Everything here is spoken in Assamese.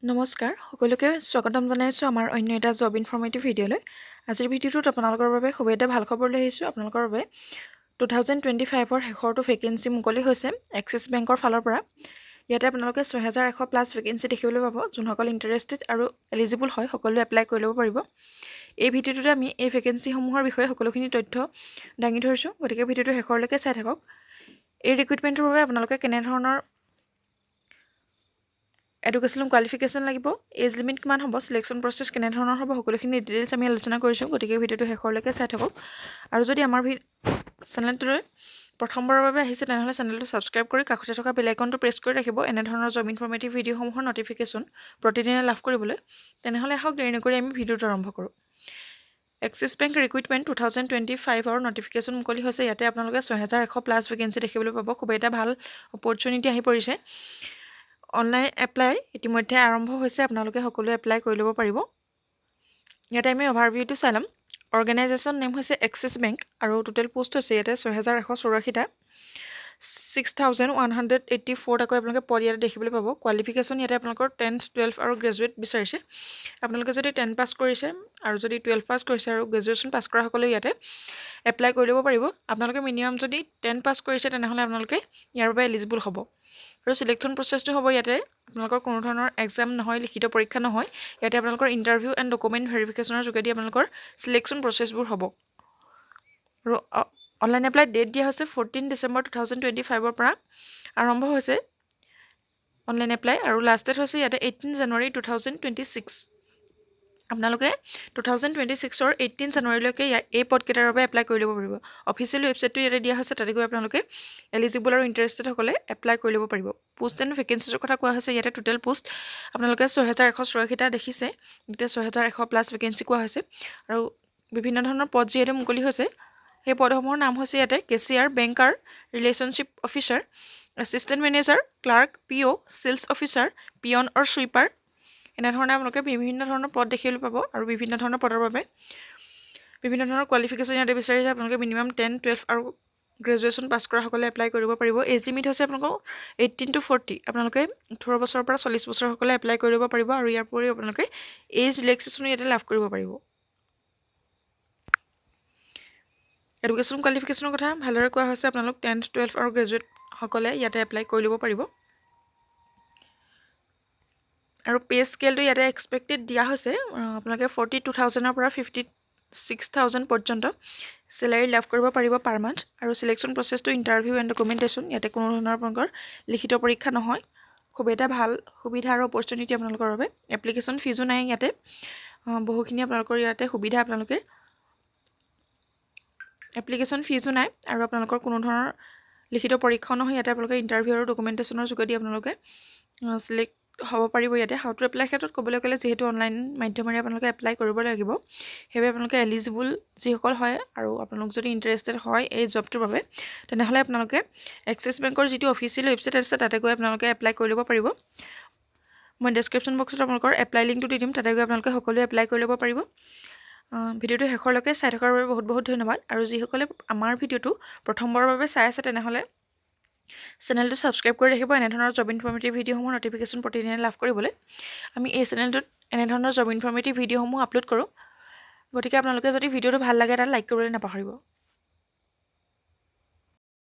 নমস্কাৰ সকলোকে স্বাগতম জনাইছোঁ আমাৰ অন্য এটা জব ইনফৰ্মেটিভ ভিডিঅ'লৈ। আজিৰ ভিডিঅ'টোত আপোনালোকৰ বাবে খুব এটা ভাল খবৰ লৈ আহিছোঁ। আপোনালোকৰ বাবে 2025ৰ শেষৰটো ভেকেঞ্চি মুকলি হৈছে এক্সিছ বেংকৰ ফালৰ পৰা। ইয়াতে আপোনালোকে 6100 প্লাছ ভেকেঞ্চি দেখিবলৈ পাব। যোনসকল ইণ্টাৰেষ্টেড আৰু এলিজিবল হয় সকলোৱে এপ্লাই কৰি ল'ব পাৰিব। এই ভিডিঅ'টোতে আমি এই ভেকেঞ্চিসমূহৰ বিষয়ে সকলোখিনি তথ্য দাঙি ধৰিছোঁ, গতিকে ভিডিঅ'টো শেষৰলৈকে চাই থাকক। এই ৰিক্ৰুইটমেণ্টৰ বাবে আপোনালোকে কেনেধৰণৰ এডুকেশ্যনেল কোৱালিফিকেশ্যন লাগিব, এজ লিমিট কিমান হ'ব, চিলেকশ্যন প্ৰচেছ কেনেধৰণৰ হ'ব, সকলোখিনি ডিটেইলছ আমি আলোচনা কৰিছোঁ। গতিকে ভিডিঅ'টো শেষৰলৈকে চাই থাকক। আৰু যদি আমাৰ চেনেলটোলৈ প্ৰথমবাৰৰ বাবে আহিছে তেনেহ'লে চেনেলটো ছাবস্ক্ৰাইব কৰি কাষতে থকা বেল আইকনটো প্ৰেছ কৰি ৰাখিব এনেধৰণৰ জব ইনফৰ্মেটিভ ভিডিঅ'সমূহৰ নটিফিকেশ্যন প্ৰতিদিনে লাভ কৰিবলৈ। তেনেহ'লে আহক দেৰি নকৰি আমি ভিডিঅ'টো আৰম্ভ কৰোঁ। এক্সিছ বেংক ৰিক্ৰুইটমেণ্ট 2025ৰ নটিফিকেশ্যন মুকলি হৈছে। ইয়াতে আপোনালোকে 6100 প্লাছ ভেকেঞ্চি দেখিবলৈ পাব। খুব এটা ভাল অপৰচুনিটি আহি পৰিছে। অনলাইন এপ্লাই ইতিমধ্যে আৰম্ভ হৈছে, আপোনালোকে সকলোৱে এপ্লাই কৰি ল'ব পাৰিব। ইয়াতে আমি অভাৰভিউটো চাই ল'ম। অৰ্গেনাইজেশ্যন নেম হৈছে এক্সিছ বেংক আৰু টোটেল পোষ্ট হৈছে ইয়াতে 6184টা, 6184টাকৈ আপোনালোকে পদ ইয়াতে দেখিবলৈ পাব। কোৱালিফিকেশ্যন ইয়াতে আপোনালোকৰ 10th 12th আৰু গ্ৰেজুৱেট বিচাৰিছে। আপোনালোকে যদি 10 পাছ কৰিছে আৰু যদি 12 পাছ কৰিছে আৰু গ্ৰেজুৱেশ্যন পাছ কৰা সকলেও ইয়াতে এপ্লাই কৰি ল'ব পাৰিব। আপোনালোকে মিনিমাম যদি 10 পাছ কৰিছে তেনেহ'লে আপোনালোকে ইয়াৰ বাবে এলিজিবল হ'ব। আৰু চিলেকশ্যন প্ৰচেছটো হ'ব ইয়াতে আপোনালোকৰ কোনো ধৰণৰ এক্সাম নহয়, লিখিত পৰীক্ষা নহয়। ইয়াতে আপোনালোকৰ ইণ্টাৰভিউ এণ্ড ডকুমেণ্ট ভেৰিফিকেশ্যনৰ যোগেদি আপোনালোকৰ চিলেকশ্যন প্ৰচেছবোৰ হ'ব। আৰু অনলাইন এপ্লাই ডেট দিয়া হৈছে 14 ডিচেম্বৰ 2025ৰ পৰা আৰম্ভ হৈছে অনলাইন এপ্লাই আৰু লাষ্ট ডেট হৈছে ইয়াতে 18 জানুৱাৰী 2026। আপোনালোকে 2026ৰ 18 জানুৱাৰীলৈকে এই পদকেইটাৰ বাবে এপ্লাই কৰি ল'ব পাৰিব। অফিচিয়েল ৱেবছাইটটো ইয়াতে দিয়া হৈছে, তাতে গৈ আপোনালোকে এলিজিবল আৰু ইণ্টাৰেষ্টেড সকলে এপ্লাই কৰি ল'ব পাৰিব। পোষ্ট এণ্ড ভেকেঞ্চিছৰ কথা কোৱা হৈছে। ইয়াতে টোটেল পোষ্ট আপোনালোকে 6184টা দেখিছে। ইয়াতে 6100 প্লাছ ভেকেঞ্চি কোৱা হৈছে আৰু বিভিন্ন ধৰণৰ পদ যিহেতু মুকলি হৈছে, সেই পদসমূহৰ নাম হৈছে ইয়াতে cashier, banker, relationship officer, assistant manager, clerk, PO, sales officer, peon আৰু ছুইপাৰ। এনেধৰণে আপোনালোকে বিভিন্ন ধৰণৰ পদ দেখিবলৈ পাব আৰু বিভিন্ন ধৰণৰ পদৰ বাবে বিভিন্ন ধৰণৰ কোৱালিফিকেশ্যন ইয়াতে বিচাৰিছে। আপোনালোকে মিনিমাম 10, 12 আৰু গ্ৰেজুৱেশ্যন পাছ কৰা সকলে এপ্লাই কৰিব পাৰিব। এজ লিমিট হৈছে আপোনালোকৰ 18 to 40। আপোনালোকে 18 বছৰৰ পৰা 40 বছৰ সকলে এপ্লাই কৰিব পাৰিব আৰু ইয়াৰ উপৰিও আপোনালোকে এজ ৰিলেক্সেশ্যনো ইয়াতে লাভ কৰিব পাৰিব। এডুকেশ্যন কোৱালিফিকেশ্যনৰ কথা ভালদৰে কোৱা হৈছে। আপোনালোক 10th 12th আৰু গ্ৰেজুৱেট সকলে ইয়াতে এপ্লাই কৰি ল'ব পাৰিব। আৰু পে স্কেলটো ইয়াতে এক্সপেক্টেড দিয়া হৈছে আপোনালোকে 42,000ৰ পৰা 56,000 পৰ্যন্ত চেলাৰী লাভ কৰিব পাৰিব পাৰ মান্থ। আৰু চিলেকশ্যন প্ৰচেছটো ইণ্টাৰভিউ এণ্ড ডকুমেণ্টেশ্যন, ইয়াতে কোনো ধৰণৰ আপোনালোকৰ লিখিত পৰীক্ষা নহয়। খুব এটা ভাল সুবিধা আৰু অপৰচুনিটি আপোনালোকৰ বাবে। এপ্লিকেশ্যন ফিজো নাই ইয়াতে, বহুখিনি আপোনালোকৰ ইয়াতে সুবিধা। আপোনালোকে এপ্লিকেশ্যন ফিজো নাই আৰু আপোনালোকৰ কোনো ধৰণৰ লিখিত পৰীক্ষাও নহয়। ইয়াতে আপোনালোকে ইণ্টাৰভিউ আৰু ডকুমেণ্টেশ্যনৰ যোগেদি আপোনালোকে চিলেক্ট হ'ব পাৰিব। ইয়াতে হাউ টু এপ্লাই ক্ষেত্ৰত ক'বলৈ গ'লে যিহেতু অনলাইন মাধ্যমেৰে আপোনালোকে এপ্লাই কৰিব লাগিব, সেইবাবে আপোনালোকে এলিজিবল যিসকল হয় আৰু আপোনালোক যদি ইণ্টাৰেষ্টেড হয় এই জবটোৰ বাবে, তেনেহ'লে আপোনালোকে এক্সিছ বেংকৰ যিটো অফিচিয়েল ৱেবছাইট আছে তাতে গৈ আপোনালোকে এপ্লাই কৰি ল'ব পাৰিব। মই ডেছক্ৰিপশ্যন বক্সত আপোনালোকৰ এপ্লাই লিংকটো দি দিম, তাতে গৈ আপোনালোকে সকলোৱে এপ্লাই কৰি ল'ব পাৰিব। ভিডিঅ'টো শেষৰলৈকে চাই থকাৰ বাবে বহুত বহুত ধন্যবাদ। আৰু যিসকলে আমাৰ ভিডিঅ'টো প্ৰথমবাৰৰ বাবে চাই আছে তেনেহ'লে চেনেলটো ছাবস্ক্ৰাইব কৰি ৰাখিব এনেধৰণৰ জব ইনফৰ্মেটিভ ভিডিঅ'সমূহৰ নটিফিকেশ্যন প্ৰতিদিনে লাভ কৰিবলৈ। আমি এই চেনেলটোত এনেধৰণৰ জব ইনফৰ্মেটিভ ভিডিঅ'সমূহ আপলোড কৰোঁ। গতিকে আপোনালোকে যদি ভিডিঅ'টো ভাল লাগে তাত লাইক কৰিবলৈ নাপাহৰিব।